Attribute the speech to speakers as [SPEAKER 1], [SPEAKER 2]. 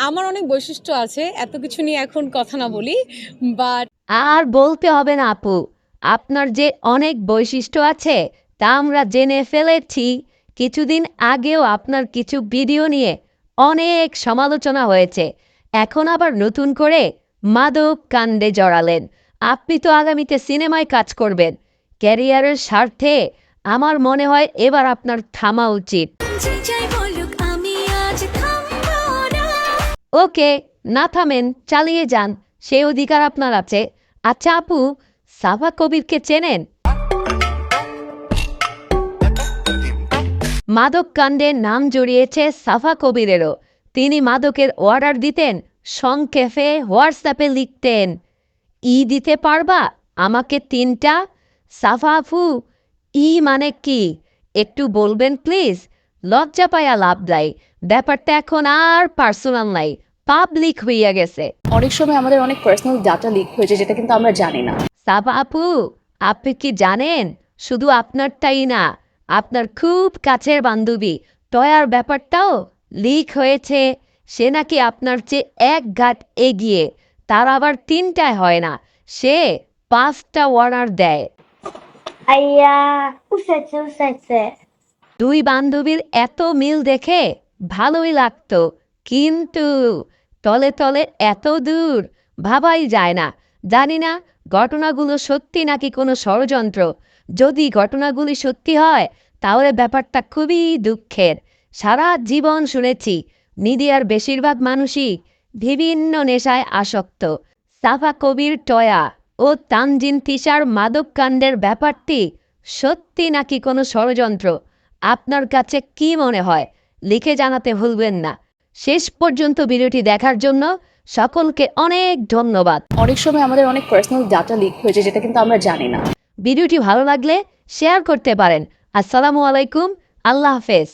[SPEAKER 1] আমার অনেক বৈশিষ্ট্য আছে, এত কিছু নিয়ে এখন কথা না বলি, বাট
[SPEAKER 2] আর বলতে হবে না আপু, আপনার যে অনেক বৈশিষ্ট্য আছে তা আমরা জেনে ফেলেছি। কিছুদিন আগেও আপনার কিছু ভিডিও নিয়ে অনেক সমালোচনা হয়েছে, এখন আবার নতুন করে মাদক কাণ্ডে জড়ালেন। আপনি তো আগামীতে সিনেমায় কাজ করবেন, ক্যারিয়ারের স্বার্থে আমার মনে হয় এবার আপনার থামা উচিত। ওকে, না থামেন, চালিয়ে যান, সেই অধিকার আপনার আছে। আচ্ছা আপু, সাফা কবিরকে চেনেন? মাদক কাণ্ডে নাম জড়িয়েছে সাফা কবিরেরও। তিনি মাদকের অর্ডার দিতেন, সংক্ষেপে হোয়াটসঅ্যাপে লিখতেন, দিতে পারবা আমাকে 3টা? সাফা আপু, মানে কি একটু বলবেন প্লিজ? লজ্জা পায়া লাভ নাই, ব্যাপারটা এখন আর পার্সোনাল নাই, পাবলিক হইয়া গেছে।
[SPEAKER 3] অনেক সময় আমাদের অনেক পার্সোনাল ডাটা লিক হয়েছে, যেটা কিন্তু আমরা জানি না।
[SPEAKER 2] সাফা আপু, আপনি কি জানেন শুধু আপনারটাই না, আপনার খুব কাছের বান্ধবী টয়ার ব্যাপারটাও লিক হয়েছে। সে নাকি আপনার চেয়ে 1 ঘাট এগিয়ে, তার আবার 3টায় হয় না, সে 5টা অর্ডার দেয়।
[SPEAKER 4] আইয়া, উঠেছে।
[SPEAKER 2] 2 বান্ধবীর এত মিল দেখে ভালোই লাগতো, কিন্তু তলে তলে এত দূর ভাবাই যায় না। জানি না ঘটনাগুলো সত্যি নাকি কোনো ষড়যন্ত্র। যদি ঘটনাগুলি সত্যি হয় তাহলে ব্যাপারটা খুবই দুঃখের। সারা জীবন শুনেছি মিডিয়ার বেশিরভাগ মানুষই বিভিন্ন নেশায় আসক্ত। সাফা কবির টয়া ও তানজিন তিশার মাদক কাণ্ডের ব্যাপারটি সত্যি নাকি কোনো ষড়যন্ত্র? আপনার কাছে কি মনে হয় লিখে জানাতে ভুলবেন না। শেষ পর্যন্ত ভিডিওটি দেখার জন্য সকলকে অনেক ধন্যবাদ।
[SPEAKER 3] অনেক সময় আমাদের অনেক পার্সোনাল ডাটা লিক হয়েছে, যেটা কিন্তু আমরা জানি না।
[SPEAKER 2] ভিডিওটি ভালো লাগলে শেয়ার করতে পারেন। আসসালামু আলাইকুম, আল্লাহ হাফেজ।